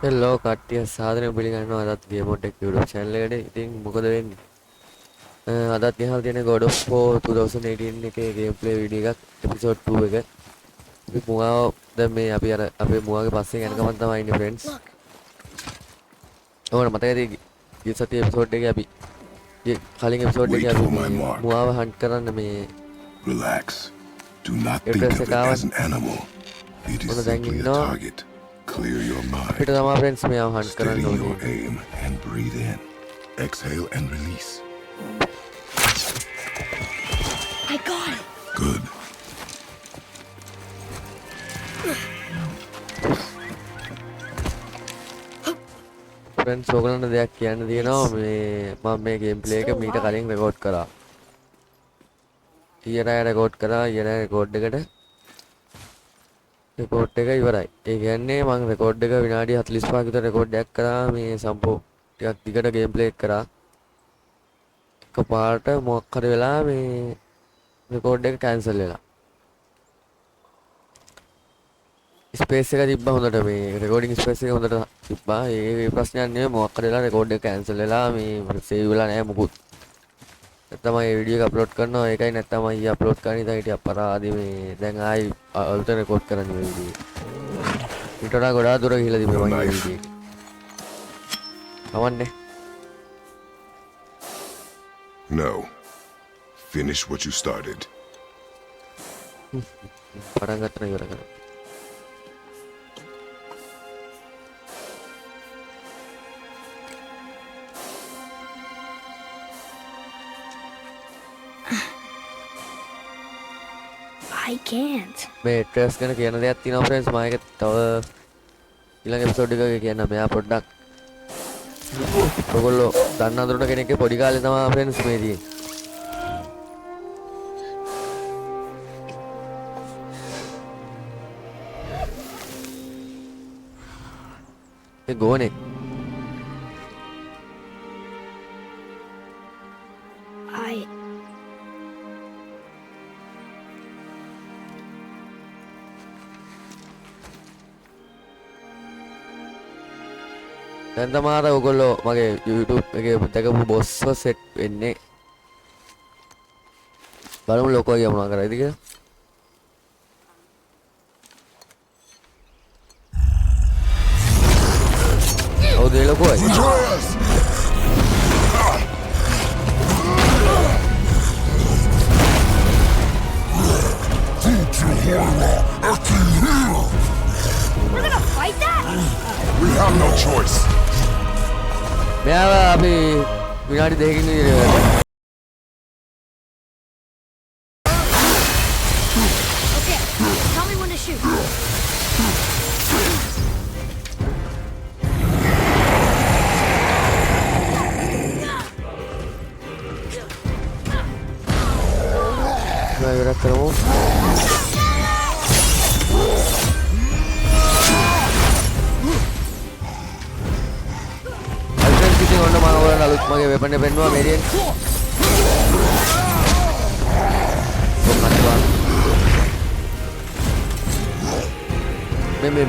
Hello කට්ටිය සාදරයෙන් පිළිගන්නවා අදත් ගේම් මොඩ් එක YouTube channel එකට. ඉතින් මොකද වෙන්නේ? අදත් ගෙනල්ලා තියෙන God of War 2018 එකේ gameplay video එකක් episode 2 එක. අපි මුවාව දැන් මේ අපි අර අපේ මුවාගේ පස්සේ යන ගමන් තමයි ඉන්නේ friends. ඕන මතකද ගිය සතියේ episode එකේ අපි කලින් episode එකේ අපි මුවාව hunt කරන්න මේ Relax. Do not think of it as an animal. It is simply a target. Clear your mind. අපිට තමයි friends මෙයාව hunt කරන්න Steady ඕනේ. your aim and breathe in. Exhale and release. I got it. Good. friends ඕගලන්ට දෙයක් කියන්න තියෙනවා මේ මම මේ gameplay එක මීට කලින් record කරා. ඊයරය record කරා ඊයරය record එකට record එක ඉවරයි. ඒ කියන්නේ මම record එක විනාඩි 45ක විතර record එකක් කරා මේ සම්පූර්ණ ටිකක් දිගට gameplay එක කරා. එකපාරට මොකක් හරි වෙලා මේ record එක cancel වෙලා. ස්පේස් එක තිබ්බා හොඳට මේ recording space එක හොඳට තිබ්බා. ඒ ප්‍රශ්නයක් නෙමෙයි මොකක් හරි වෙලා record එක cancel වෙලා මේ save වෙලා නැහැ මොකුත්. නැත්නම් මේ වීඩියෝ එක අප්ලෝඩ් කරනවා ඒකයි නැත්නම් අයිය අප්ලෝඩ් කරන්න ඉතින් හිටිය අපරාධි මේ දැන් ආයි අලුත රෙකෝඩ් කරන්න මේ වීඩියෝ එක. ඊට වඩා ගොඩාක් දුර ගිහිලා තිබ්බේ මගේ වීඩියෝ එක. කවන්නේ? No. Finish what you started. පටන් ගන්න ඉවර කරා. I can't. මේ ට්‍රේස් ගැන කියන දෙයක් තියෙනවා friends මම ඒක තව ඊළඟ එපිසෝඩ් එකක කියන්න මෙයා පොඩ්ඩක් ඔයගොල්ලෝ දන්න අඳුරන කෙනෙක්ගේ පොඩි කාලේ තමයි friends මේ තියෙන්නේ ඒ ගෝනේ දැන් තමයි අර ඔයගොල්ලෝ මගේ YouTube එකේ දැකපු බොස්ව සෙට් වෙන්නේ. බලමු ලොකෝ අයියා මොනවා කරයිද කියලා. ඔව් ඒ ලොකෝ අයියා. We're gonna fight that? We have no choice. මෙයාව අපි විනාඩි දෙකකින් ඉවරයි. Okay, tell me when to shoot. ඉවර කරමු. ඔන්න මම ඔයාලට අලුත් මගේ වෙපන් එක පෙන්නුවා මේරියන්.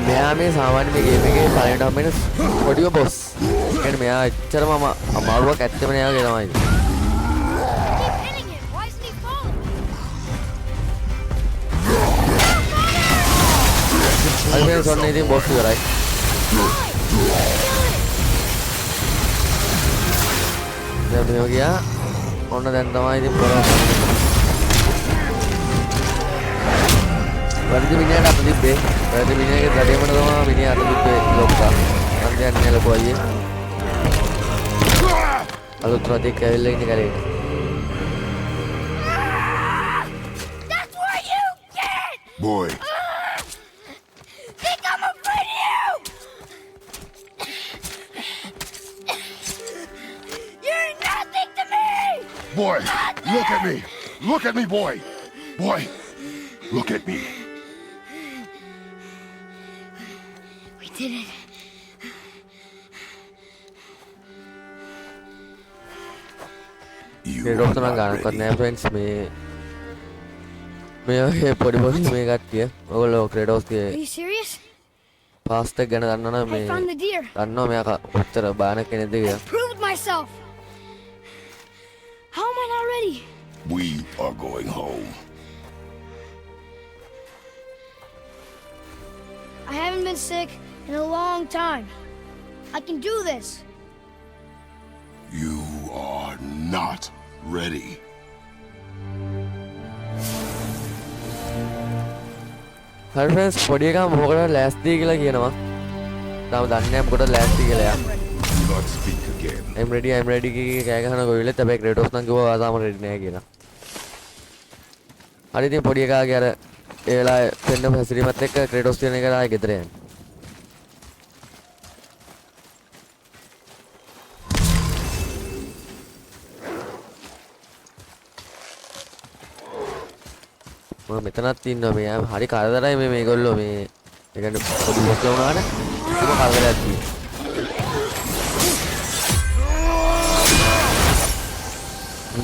මෙයා මේ සාමාන්‍ය මේ ගේම් එකේ පළවෙනිට හම්බ වෙන පොඩිම බොස්. ඒ කියන්නේ මෙයා එච්චරම අමාරුවක් ඇත්තම නෑ වගේ තමයි. Keep hitting him. Why isn't he falling? අද මේ සොන්න ඉතින් බොස් ඉවරයි. දැන් මෙයා ගියා. ඔන්න දැන් තමයි ඉතින් පොරව. වැඩි මිනිහට අත තිබ්බේ. වැඩි මිනිහගේ දඩේමන තමයි මිනිහ අත තිබ්බේ ලොක්කා. මන් දැන් ලොකෝ අයියේ. අලුත් රදෙක් ඇවිල්ලා ඉන්නේ කරේ. That's where you get! Boy. Think I'm afraid of you! You're nothing to me! Boy, look at me. Look at me, boy. Boy, look at me. We did it. You මේ are ඩොක්ටර් නම් not ගන්නවත් ready. නෑ friends මේ වගේ පොඩි පොඩි මේ කට්ටිය ඔයගොල්ලෝ ක්‍රේඩෝස්ගේ Are you serious? පාස්ට් එක ගැන දන්නවනම් I මේ found the deer. දන්නවා මෙයා උත්තර බාන කෙනෙක්ද I කියලා. proved myself. How am I not ready? We are going home. I haven't been sick in a long time. I can do this. You are not ready. හරි friends පොඩි එකා මොකටද ලෑස්ති කියලා කියනවා. තාම දන්නේ නැහැ මොකටද ලෑස්ති කියලා යා. Do not speak again. I'm ready කී කෑ ගහන කොවිලෙත් හැබැයි ක්‍රේටෝස් නම් කිව්වා ආසාම රෙඩි නැහැ කියලා. හරි ඉතින් පොඩි එකාගේ අර ඒ වෙලාවේ පෙන්න හැසිරීමත් එක්ක ක්‍රේටෝස් කියන එක ආයේ ගෙදර යන්නේ. මම මෙතනත් ඉන්නවා මේ හරි කරදරයි මේගොල්ලෝ මේ ඒ කියන්නේ පොඩි බොස්ලා වුණාට ඒක කරදරයක් තියෙනවා.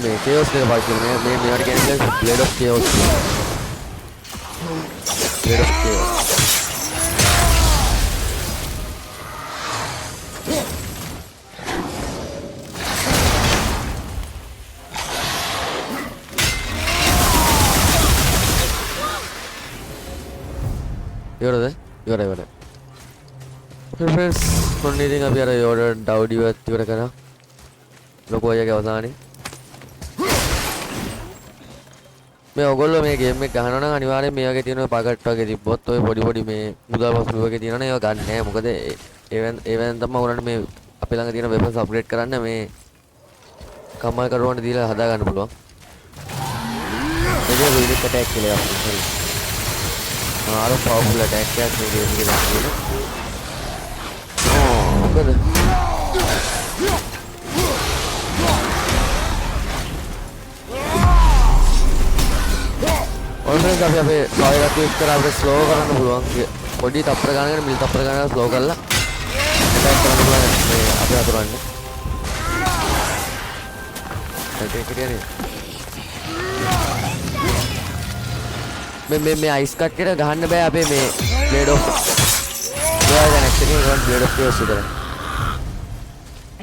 මේ chaos එක පාවිච්චි කරන්නේ මේවට කියන්නේ blade of chaos. blade of chaos. ඉවරයි. ෆ්‍රෙන්ඩ්ස් මොන්නේ ඉතින් අපි අර යෝඩර් ඩවුඩිවත් ඉවර කරා. ලොකු අයගේ අවසානයේ මේ ඔයගොල්ලෝ මේ ගේම් එක ගහනවා නම් අනිවාර්යෙන් මේ වගේ තියෙන පකට් වගේ තිබ්බොත් ඔය පොඩි මේ මුදල් වස්තු වගේ තියෙනවනේ ඒවා ගන්න නෑ. මොකද ඒවෙන් තමයි උනට මේ අපේ ළඟ තියෙන වෙපන්ස් අප්ග්‍රේඩ් කරන්න මේ කමල් කරුවන්ට දීලා හදා ගන්න පුළුවන්. ඒක රිලික් ඇටැක් කියලා අපිට හරි. ආර පවර්ෆුල් ඇටැක් එකක් මේ ගේම් එකේ දාන්න. මොකද ඔන්නක අපි අපේ සායගත විස්තර අපිට ස්ලෝ කරන්න පුළුවන්. පොඩි තප්පර ගණනකට මිලි තප්පර ගණනකට ස්ලෝ කරලා ඇටැක් කරන්න පුළුවන් මේ අපි අතුරන්නේ. ඒක කියන්නේ මේ අයිස් කට්ටියට ගහන්න බෑ අපේ මේ බ්ලේඩ් ඔෆ් ඔයා දැන් ඇක්චුලි ගන්න බ්ලේඩ් ඔෆ් කියස් විතරයි.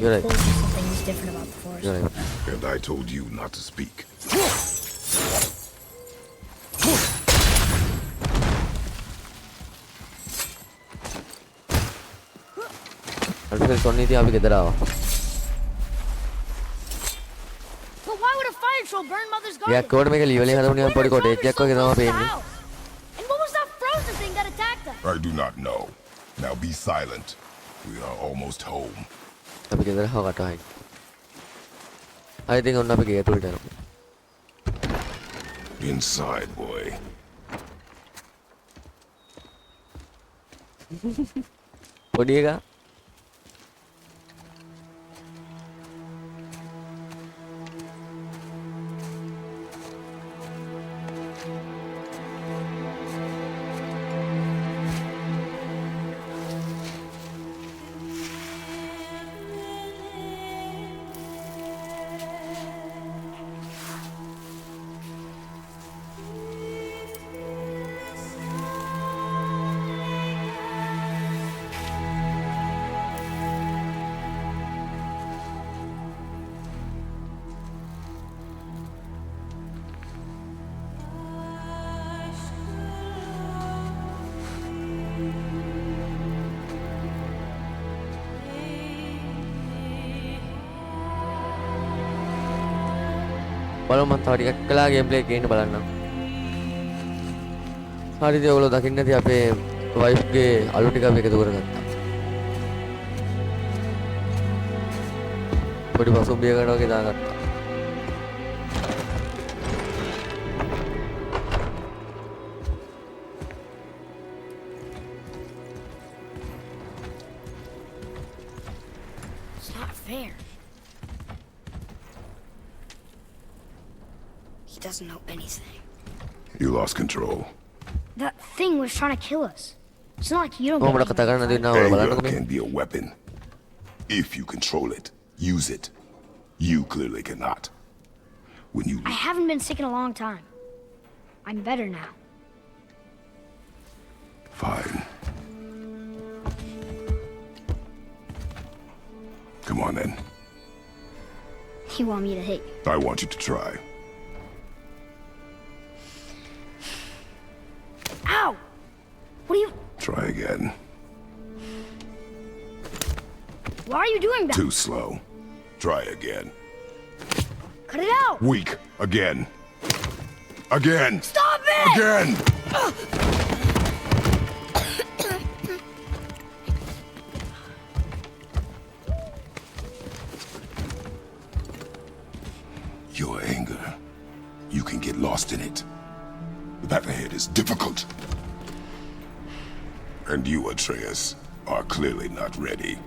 You're right. And I told you not to speak. අල්ෆරෙඩ් සොන්නී ඉතින් අපි ගෙදර ආවා. But why would a fire troll burn Mother's garden? යා කෝඩ් මේක ලීවලෙන් හදපු නිකන් පොඩි කොටේජ් එකක් වගේ තමයි පේන්නේ. And what was that frozen thing that attacked us? I do not know. Now be silent. We are almost home. අපි ගෙදර හවකටයි. I think ඔන්න අපි ගේ ඇතුළට යනවා. Inside, boy. පොඩි එකා බලමු මම තව ටිකක් කළා ගේම් ප්ලේ එකේ ඉන්න බලන්න. හරිද ඔයගොල්ලෝ දකින්න ඇති අපේ වයිෆ් ගේ අලු ටික අපි එකතු කරගත්තා. පොඩි පසුම්බියකට වගේ දාගත්තා. It's not fair. He doesn't know anything. You lost control. That thing was trying to kill us. It's not like you don't මොකද get කතා කරන්න දෙන්නා ඔය Anger බලන්නකෝ මේ. can be a weapon. If you control it, use it. You clearly cannot. When you I haven't been sick in a long time. I'm better now. fine. Come on then. You want me to hit you? I want you to try. Ow! What are you... Try again. Why are you doing that? Too slow. Try again. Cut it out! Weak. Again. Again. Stop it! Again. Your anger. You can get lost in it. The path ahead is difficult. And you, Atreus, are clearly not ready.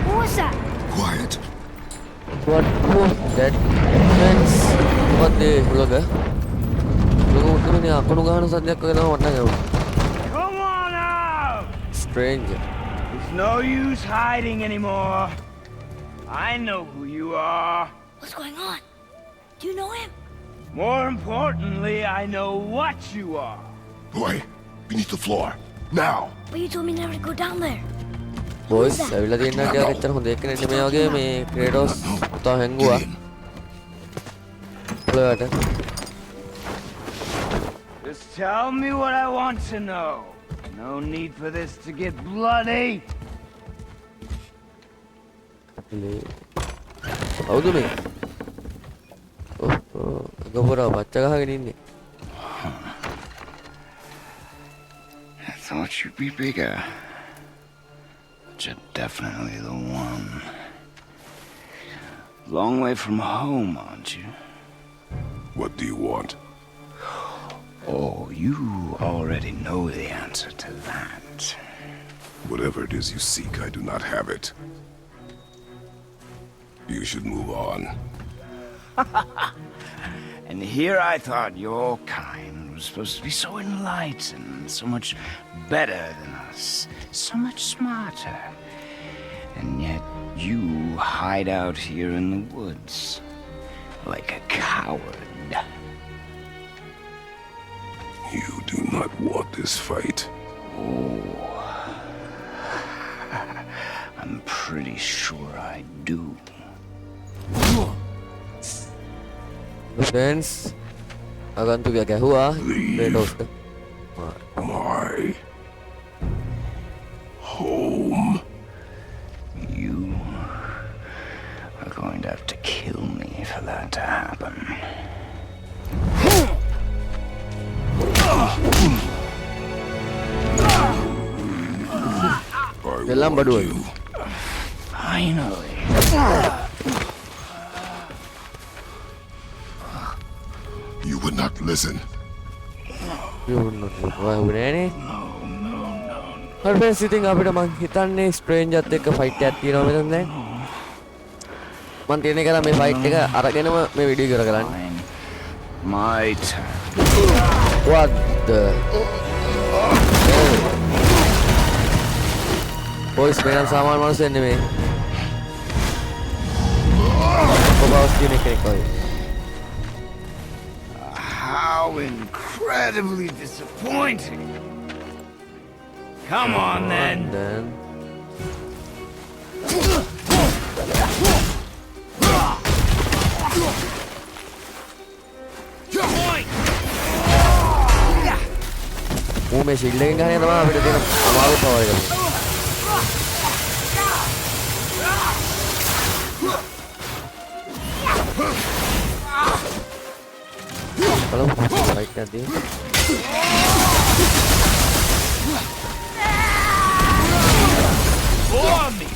What was that? Quiet. What was that? Friends, මොකක්ද ඒ හුලඟ? හුලඟ උඩින් අකුණු ගහන සද්දයක් වගේ තමයි මට නැගුණා. Come on out! Strange. It's no use hiding anymore. I know who you are. What's going on? Do you know him? More importantly, I know what you are. Boy, beneath the floor. Now. But you told me never to go down there. Boys ඇවිල්ලා තියෙනවා කියලා එච්චර හොඳ එකක් නෙමෙයි මේ වගේ මේ ක්‍රේටෝස් තා හැංගුවා. පොළවට. Just tell me what I want to know. No need for this to get bloody. කවුද මේ? ගොබරා බච්චා ගහගෙන ඉන්නේ. I thought you'd be bigger. But you're definitely the one. Long way from home, aren't you? What do you want? Oh, you already know the answer to that. Whatever it is you seek, I do not have it. You should move on. And here I thought your kind was supposed to be so enlightened, so much better than us, so much smarter. And yet you hide out here in the woods, like a coward. You do not want this fight. Oh, I'm pretty sure I do. Friends, agantukya ගැහුවා ක්‍රේටෝස්ට. My home. You are going to have to kill me for that to happen. දෙල්ලම් බඩුවයි. Finally. You would not listen. වුණේනේ. හරි friends ඉතින් අපිට මං හිතන්නේ ස්ට්‍රේන්ජර්ත් එක්ක fight එකක් තියෙනවා මෙතන දැන්. මං තියෙන එක මේ ෆයිට් එක අරගෙනම මේ වීඩියෝ ඉවර කරන්න. Fine. My turn. What the? Boys, මේනම් සාමාන්‍ය මිනිස්සු නෙමෙයි. කොබවස් කියන එකේ කොයි. How incredibly disappointing. Come on then. Then මේ ෂීල්ඩ් එකෙන් ගහන එක තමයි අපිට තියෙන අමාරු පවර් එක. බලමු ෆයිට් එකක් දී. For me.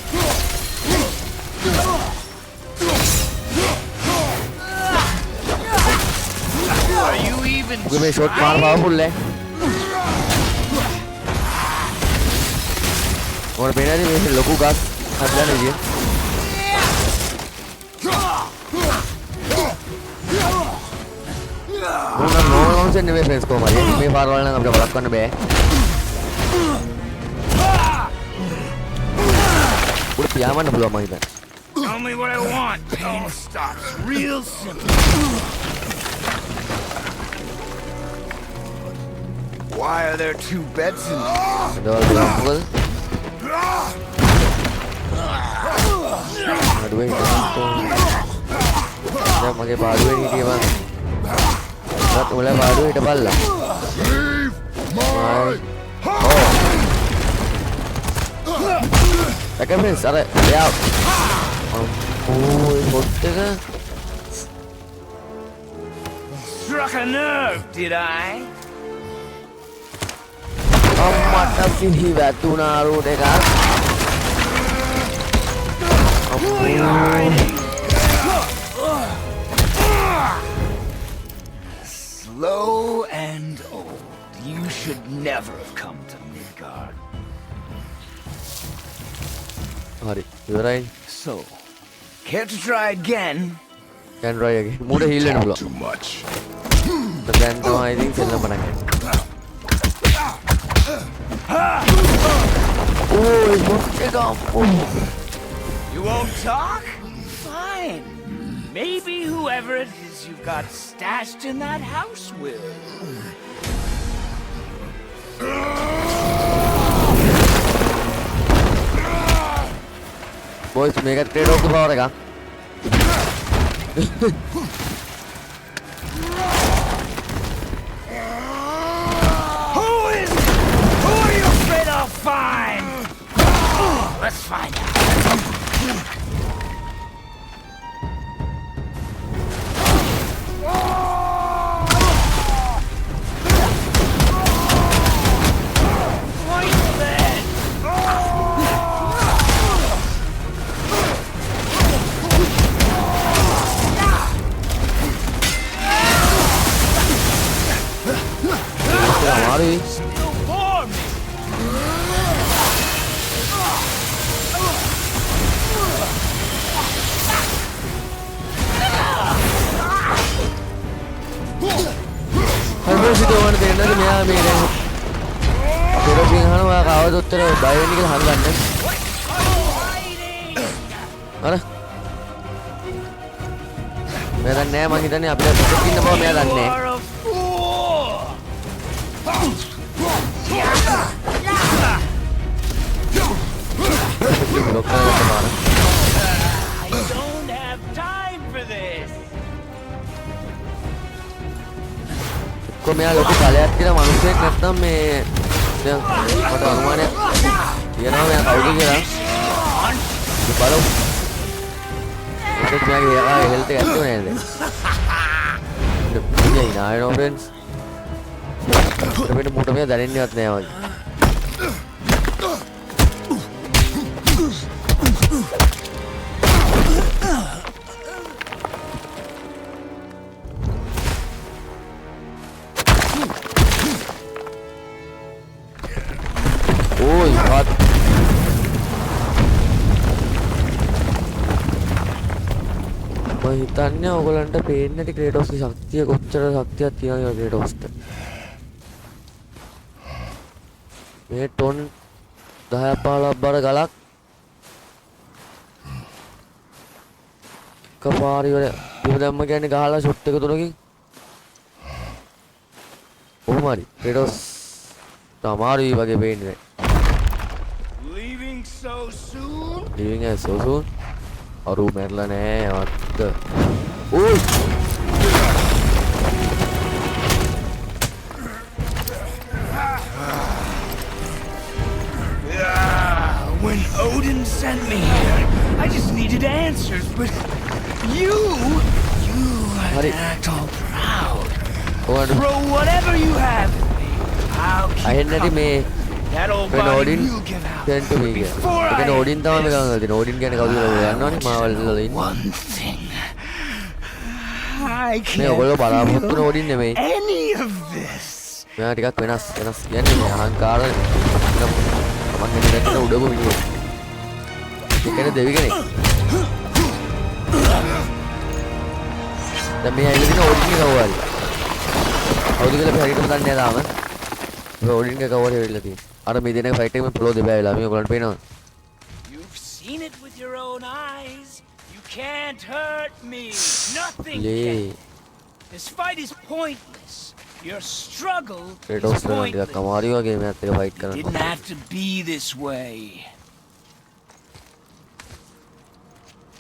Are you even උගේ මේ ෂොට් මාර පවර්ෆුල් ඈ. මොකද පේනද මේ ලොකු ගස් හදලා නෙවිය. මොනවා නෝන්සෙන් නෙමෙයි ෆ්‍රෙන්ඩ්ස් කොහමද මේ පාරවල් නම් අපිට බලක්වන්න බෑ. උඩ පියාඹන්න පුළුවන් මම හිතන්නේ. Tell me what I want. Pain stops real simple. Why are there two beds in here? දවල් මොකද? අඩුවේ හිටවන්න දැන් මගේ පාඩුවේ හිටියේ මං ඒත් උඹලා පාඩුවේ හිටපල්ලා okay friends අර එයා හොට් එක Struck a nerve, did I? අම්මට සිහි වැදුනා රෝඩ් එක Slow and old. You should never have come to Midgard. හරි ඉවරයි So, care to try again? can try again මූට heal වෙන්න Talk පුළුවන් too much. දැන් තමයි ඉතින් සෙල්ලම පටන් ගන්නේ ඕයි මොකද ගම්පෝ You won't talk? Fine. Maybe whoever it is you've got stashed in that house will. boys මේක trade off the power එකක් Who are you afraid I'll find? Let's find out. අමාරුයි හරිසිට ඕන දෙන්නද මෙයා මේ දැන් පෙරපින් අහනවා කවද උත්තර බය වෙන්නේ කියලා හංගන්න අර මම දන්නේ නැහැ මං හිතන්නේ අපිට පිටින් ඉන්න බව මෙයා දන්නේ නැහැ I don't have time for this. කො මෙයා ලොකු කලයක් කියලා මිනිස්සෙක් නැත්නම් මේ දැන් මට අනුමානයක් කියනවා මෙයා කවුද කියලා බලමු ඒකත් මෙයාගේ හෙල්ත් එක ඇත්තම නේද ඉතින් නායනෝ ෆ්‍රෙන්ඩ්ස් අපිට මොකට මෙයා දැනෙන්නේවත් නෑ වගේ Oi, what? මම හිතන්නේ ඔයගලන්ට පේන්නේ නැති ක්‍රේටෝස්ගේ ශක්තිය කොච්චර ශක්තියක් තියෙනවද ක්‍රේටෝස්ට. මේ ටොන් 10 15 බර ගලක් කපාරි වල බිම දැම්ම කියන්නේ ගහලා ෂොට් එක තුනකින්. කොහොම හරි ක්‍රේටෝස් තමාරුයි වගේ පේන්නේ. Leaving so soon? Leaving as so soon? අරු මැරලා නෑ අත්ත. ඕයි! When Odin sent me here, I just needed answers, but you had to act all proud. Throw whatever you have at me. I'll keep අහෙන්නටි මේ that old වෙන body ඕඩින් will give out send to me කියලා. before I ඒකනේ ඕඩින් තමයි මේ ගන්න තියෙන්නේ. ඕඩින් කියන්නේ කවුද කියලා දන්නවනේ මාවල් වල ඉන්නේ. one thing. I මේ can't ඔයගොල්ලෝ බලාපොරොත්තු වෙන ඕඩින් නෙමෙයි. any of this. මෙයා ටිකක් වෙනස් කියන්නේ මේ අහංකාර මම හිතන්නේ උඩම මිනිහෙක්. ඒ කියන්නේ දෙවි කෙනෙක්. දැන් මේ ඇවිල්ලා තියෙන ඕඩින් එක කවුද? කවුද කියලා අපි හරියටම දන්නේ නැහැ තාම. මේ ඕඩින් එක කවුද ඇවිල්ලා තියෙන්නේ? අර මේ දෙනක ෆයිට් එකෙම පොළොව දෙබෑ වෙලා මේ ඔයගොල්ලන්ට පේනවද? You've seen it with your own eyes. You can't hurt me. Nothing ලේ can. This fight is pointless. Your struggle ක්‍රේටෝස් is වෙන ටිකක් pointless. අමාරුයි වගේ මේත් එක ෆයිට් It කරන්න. didn't have to be this way.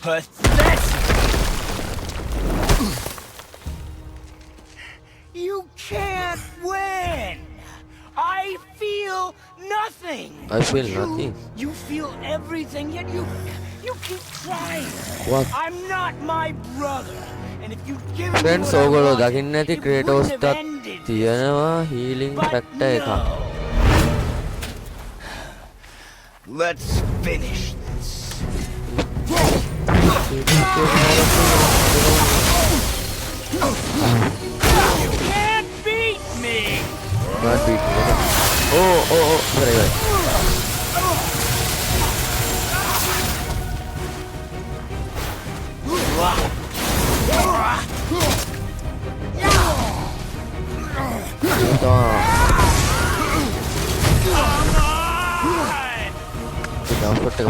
pathetic! You can't win! I feel nothing! I feel nothing. You feel everything, yet you keep trying. What? I'm not my brother. And if you'd given me Friends, what I ඕගොල්ලෝ wanted, දකින්න ඇති it ක්‍රේටෝස් wouldn't have ටත් ended. තියෙනවා healing But factor එකක්. no. Let's finish this. You can't beat me! Can't beat me. Oh, right. Jump එක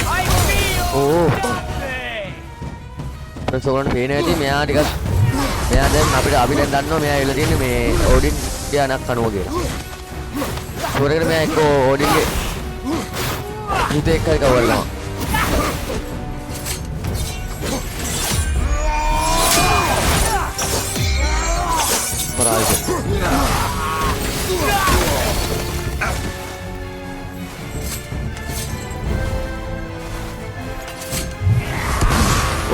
I feel Oh. nothing! friends ඔයගොල්ලන්ට පේන ඇති මෙයා ටිකක් මෙයා දැන් අපිට දන්නවා මෙයා ඉල්ල තියෙන්නේ මේ ඕඩින් ධානයක් කනුව කියලා. ඒකට මෙයා එක්ක ඕඩින්ගේ හිතේ එක්කයි කවල්නවා. පරාජය.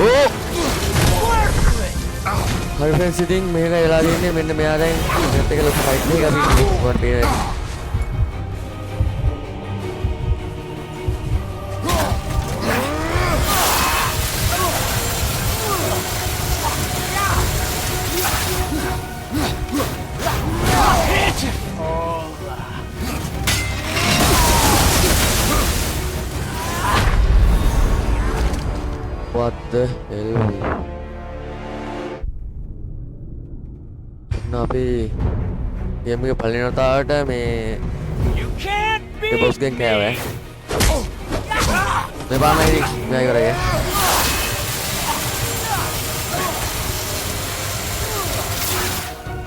Oh! හරි ෆ්‍රෙන්ඩ්ස් ඉතින් මේක වෙලා තියෙන්නේ මෙන්න මෙයා දැන් මෙත් එක ලොකු ෆයිට් එකක් අපි ඔයාලට පේනවා. What the hell? අපි ගේම් එක පළවෙනි වතාවට මේ You can't A beat boss ගෙන් me! කෑවේ. මේ බාන ඉතින් මෙයා ඉවරයි.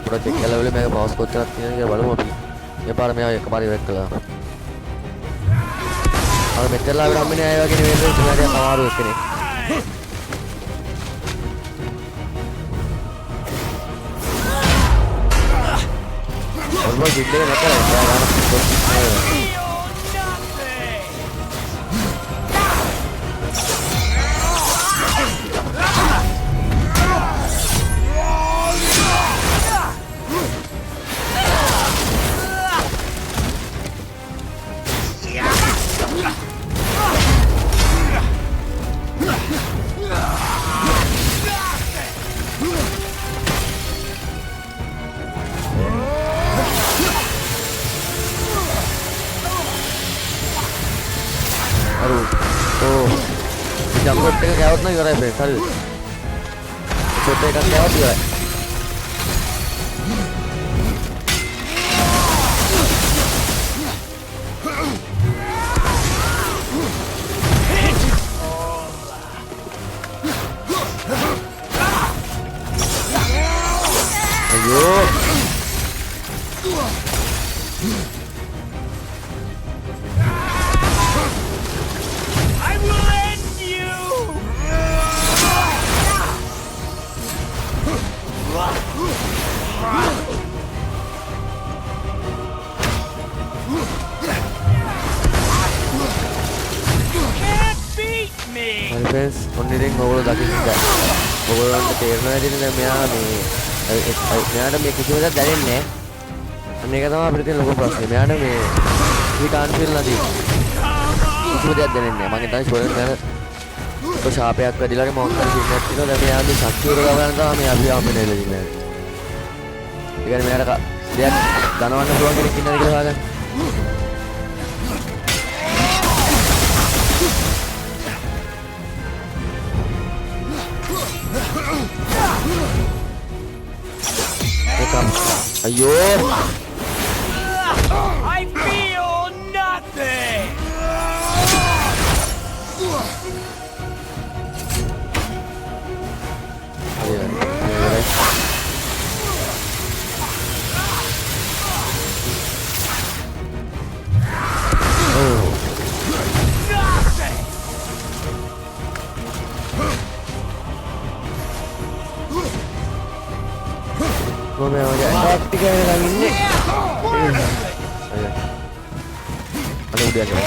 පොඩක් එක්ක ලෙවල් මේක පවස් කොච්චරක් තියෙනවද කියලා බලමු අපි. මේ පාර මෙයා එකපාර ඉවර කළා. අර මෙතනලා අපි හම්බෙන්නේ ආයෙ වගේ නෙවෙයි තුනට අමාරු එක්කනේ. Orbo gede nggak tahu ya kan. Jump shot එක කෑවොත් නම් ඉවරයි friends හරිද? shot එකක් කෑවොත් ඉවරයි. අයියෝ I will end you! You can't beat me! හරි friends ඔන්න ඉතින් ඔයගොල්ලෝ දකින්න ඔයගොල්ලන්ට තේරෙනවා ඇතිනේ දැන් මෙයාට මේ කිසිම දෙයක් දැනෙන්නේ නැහැ. අන්න ඒක තමයි අපිට තියෙන ලොකු ප්‍රශ්නේ. මෙයාට මේ he can't feel nothing. කිසිම දෙයක් දැනෙන්නේ නැහැ. මම හිතන්නේ ෂෝරෙන් දැන් ශාපයක් වැඩිලා වගේ මොකක් හරි සින්නක් තියෙනවා. දැන් මෙයාගේ ශක්තිය උරගා ගන්න තමයි මේ අපි ආම්බෙන්නේ ඉන්නේ. ඒ කියන්නේ මෙයාට දෙයක් දනවන්න පුළුවන් කෙනෙක් ඉන්නද කියලා හොයාගන්න. අයියෝ I feel nothing! කොහොමද මගේ ඇටැක් ටික වෙනකන් ඉන්නේ අය අනේ උඩ යනවා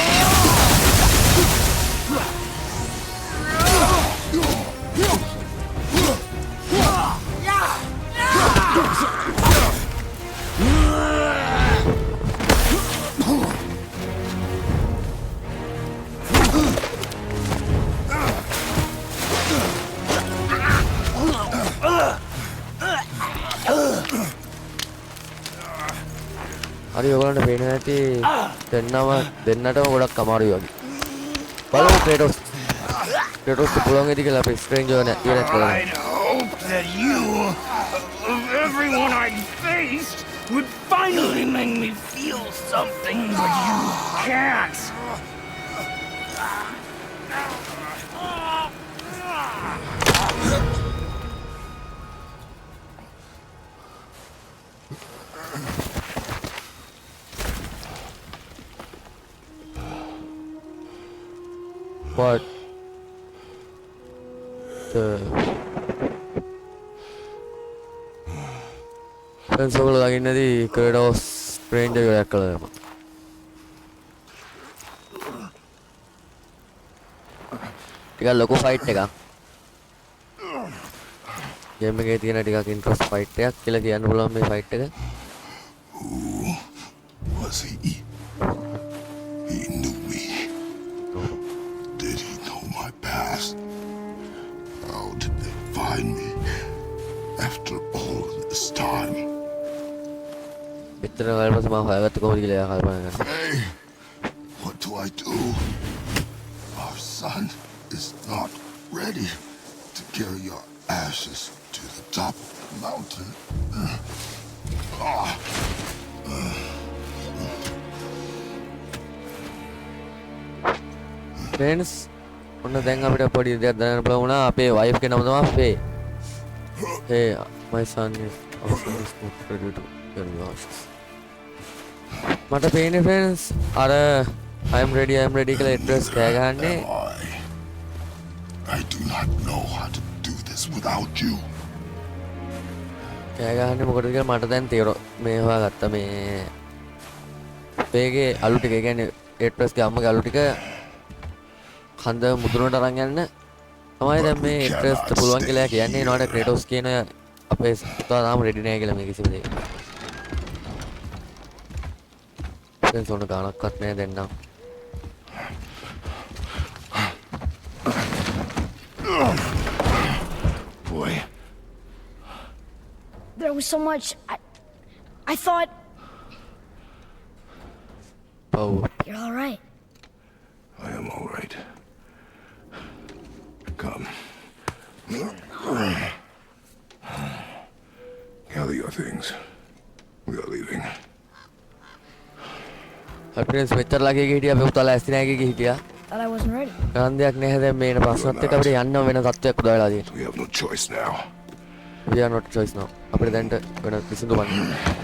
හරි ඔයගොල්ලන්ට පේන්නේ නැති දෙන්නටම ගොඩක් අමාරුයි වගේ. බලමු ක්‍රේටෝස් පුළුවන් වෙයිද කියලා අපි ස්ට්‍රේන්ජ් එක ඉවරයක් කරලා. I'd hope that you, of everyone I'd faced, would finally make me feel something, but you can't. What the friends ඔයගොල්ලෝ දකින්නදී ක්‍රේටෝස් ස්ට්‍රේන්ජ් එක ඉවරයක් කළා දැම්මා. ටිකක් ලොකු ෆයිට් එකක්. ගේම් එකේ තියෙන ටිකක් ඉන්ට්‍රස්ට් ෆයිට් එකක් කියලා කියන්න පුළුවන් මේ ෆයිට් එක. Who was he? He knew me. Did he know my past? How did they find me after all this time? මෙතන වලම මම හොයාගත්ත කොහොමද කියලා එයා කල්පනා කරනවා. Hey, what do I do? Our son is not ready to carry your ashes to the top of the mountain. Friends, ඔන්න දැන් අපිට පොඩි දෙයක් දැනගන්න පුළුවන් වුණා. අපේ වයිෆ් ගේ නම තමයි ෆේ. Hey, my son is also not ready to carry your ashes. මට පේන්නේ friends අර I am ready කියලා ඇඩ්‍රස් කෑ ගහන්නේ. I do not know how to do this without you. කෑ ගහන්නේ මොකටද කියලා මට දැන් තේරෙනවා. මේ හොයාගත්තා මේ ෆේගේ අලු ටික. ඒ කියන්නේ ඇඩ්‍රස් ගේ අම්මගේ අලු ටික කන්ද මුදුනට අරන් යන්න තමයි දැන් මේ ඇඩ්‍රස් පුළුවන් කියලා කියන්නේ. ඒනවාට ක්‍රේටෝස් කියන අපේ පුතා තාම රෙඩි නැහැ කියලා මේ කිසිම දෙයක්. දැන් සොන ගානක්වත් නැහැ දැන් නම්. Boy. There was so much. I thought ඔව්. you're all right. I am all right. Come. Gather your things. We are leaving. අපිට මෙච්චර ළඟ හිටියා අපි පුතාලා ඇස්ති නැහැ කිය හිටියා. Thought I wasn't ready. කරන්න දෙයක් නැහැ දැන් මේ ප්‍රශ්නත් එක්ක අපිට යන්න වෙන තත්ත්වයක් උදා වෙලා තියෙනවා. We have no choice now. We are not choice now. අපිට දැන්ට වෙන විසඳුමක් නැහැ.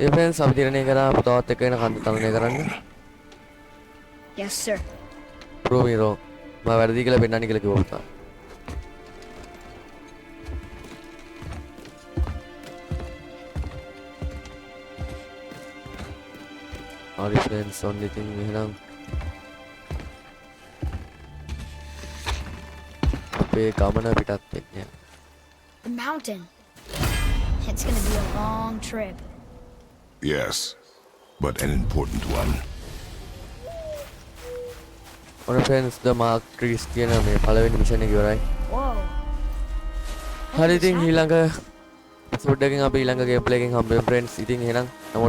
ඒ friends අපි තිරණය කරා පුතාවත් එක්ක වෙන කන්ද තරණය කරන්න. Yes, sir. Prove me wrong. මම වැරදි කියලා පෙන්නන්න කියලා කිව්වා පුතා. හරි friends on ඉතින් එහෙනම් අපේ ගමන පිටත් වෙන්නේ. The mountain. It's gonna be a long trip. Yes, but an important one. ඔන්න friends the mark trees කියන මේ පළවෙනි මිෂන් එක ඉවරයි. Whoa. හරි ඉතින් ඊළඟ එපිසෝඩ් එකකින් අපි ඊළඟ ගේම් ප්ලේ එකකින් හම්බෙමු friends. ඉතින් එහෙනම්